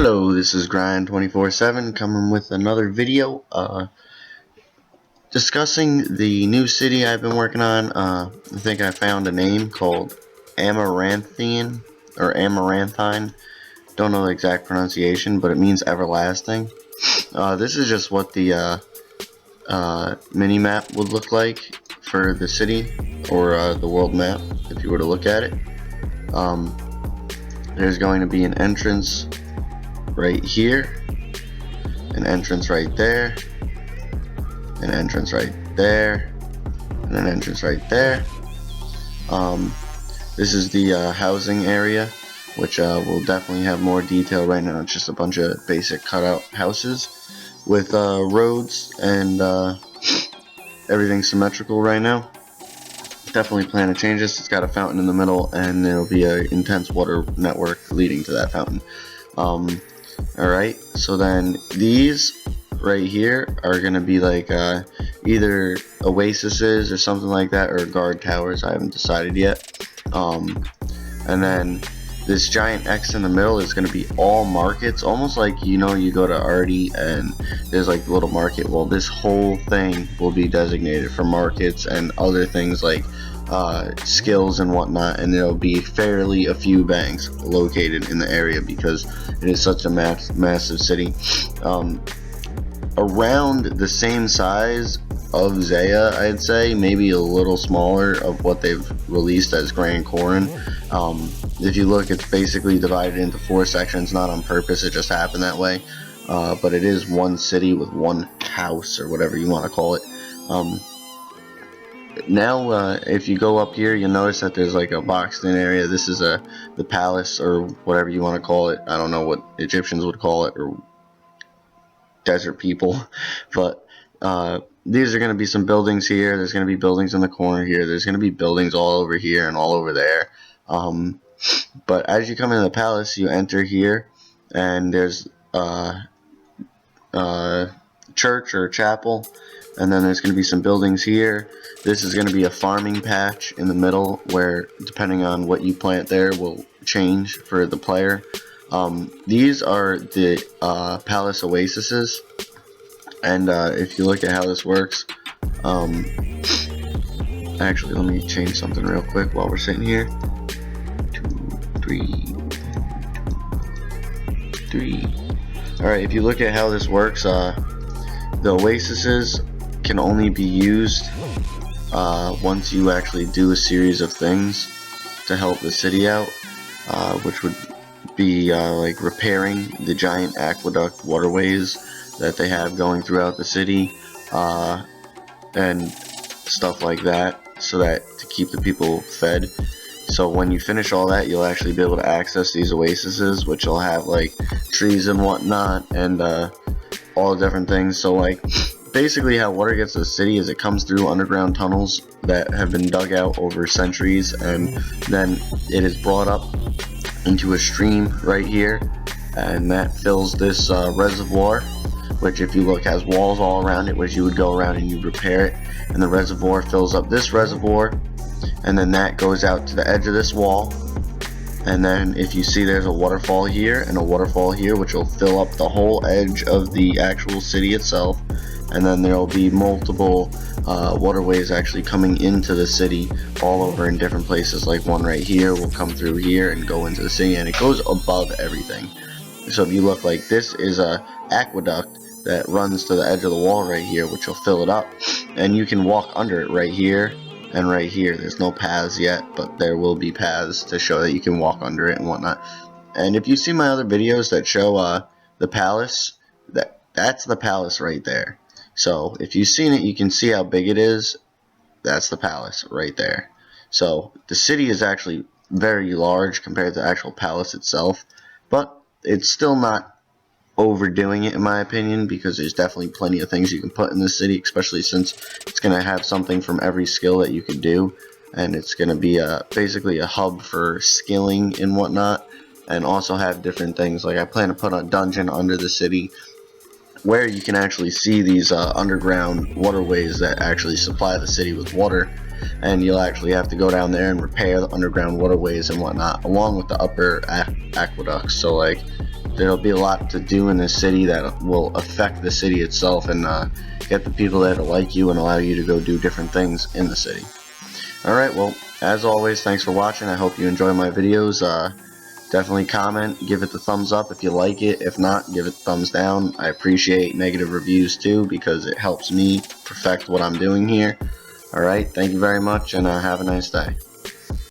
Hello, this is Grind247 coming with another video discussing the new city I've been working on. I think I found a name called Amaranthine or Amaranthine. Don't know the exact pronunciation, but it means everlasting. This is just what the mini map would look like for the city, or the world map if you were to look at it. There's going to be an entrance right here, an entrance right there, an entrance right there, and an entrance right there. This is the housing area, which will definitely have more detail. Right now it's just a bunch of basic cutout houses with roads and everything symmetrical right now. Definitely plan to change this. It's got a fountain in the middle, and there'll be an intense water network leading to that fountain. Alright, so then these right here are gonna be like either oases or something like that, or guard towers. I haven't decided yet. And then this giant X in the middle is gonna be all markets, almost like, you know, you go to Artie and there's like the little market. Well, this whole thing will be designated for markets and other things like skills and whatnot, and there'll be fairly a few banks located in the area because it is such a massive city. Around the same size of ZEAH, I'd say, maybe a little smaller of what they've released as Grand Corin. If you look, it's basically divided into 4 sections, not on purpose, it just happened that way. But it is one city with one house, or whatever you want to call it. Now, if you go up here, you'll notice that there's like a boxed in area. This is the palace, or whatever you want to call it. I don't know what Egyptians would call it, or desert people. But these are going to be some buildings here. There's going to be buildings in the corner here. There's going to be buildings all over here and all over there. But as you come into the palace, you enter here, and there's church or chapel, and then there's going to be some buildings here. This is going to be a farming patch in the middle, where depending on what you plant there will change for the player. These are the palace oases, and if you look at how this works, actually let me change something real quick while we're sitting here. 2, 3. Alright, if you look at how this works, the oases can only be used once you actually do a series of things to help the city out, which would be like repairing the giant aqueduct waterways that they have going throughout the city, and stuff like that, so that to keep the people fed. So when you finish all that, you'll actually be able to access these oases, which will have like trees and whatnot, and all different things. So like basically how water gets to the city is it comes through underground tunnels that have been dug out over centuries, and then it is brought up into a stream right here, and that fills this reservoir, which if you look has walls all around it, which you would go around and you repair it, and the reservoir fills up this reservoir, and then that goes out to the edge of this wall. And then if you see, there's a waterfall here and a waterfall here, which will fill up the whole edge of the actual city itself. And then there will be multiple waterways actually coming into the city all over in different places. Like one right here will come through here and go into the city, and it goes above everything. So if you look, like this is a aqueduct that runs to the edge of the wall right here, which will fill it up, and you can walk under it right here and right here. There's no paths yet, but there will be paths to show that you can walk under it and whatnot. And if you see my other videos that show the palace, that's the palace right there. So if you've seen it, you can see how big it is. That's the palace right there. So the city is actually very large compared to the actual palace itself, but it's still not overdoing it in my opinion, because there's definitely plenty of things you can put in the city, especially since it's going to have something from every skill that you can do, and it's going to be basically a hub for skilling and whatnot, and also have different things. Like I plan to put a dungeon under the city where you can actually see these underground waterways that actually supply the city with water, and you'll actually have to go down there and repair the underground waterways and whatnot, along with the upper aqueducts. So like there'll be a lot to do in this city that will affect the city itself, and get the people there to like you and allow you to go do different things in the city. Alright, well, as always, thanks for watching. I hope you enjoy my videos. Definitely comment, give it the thumbs up if you like it. If not, give it thumbs down. I appreciate negative reviews too, because it helps me perfect what I'm doing here. Alright, thank you very much, and have a nice day.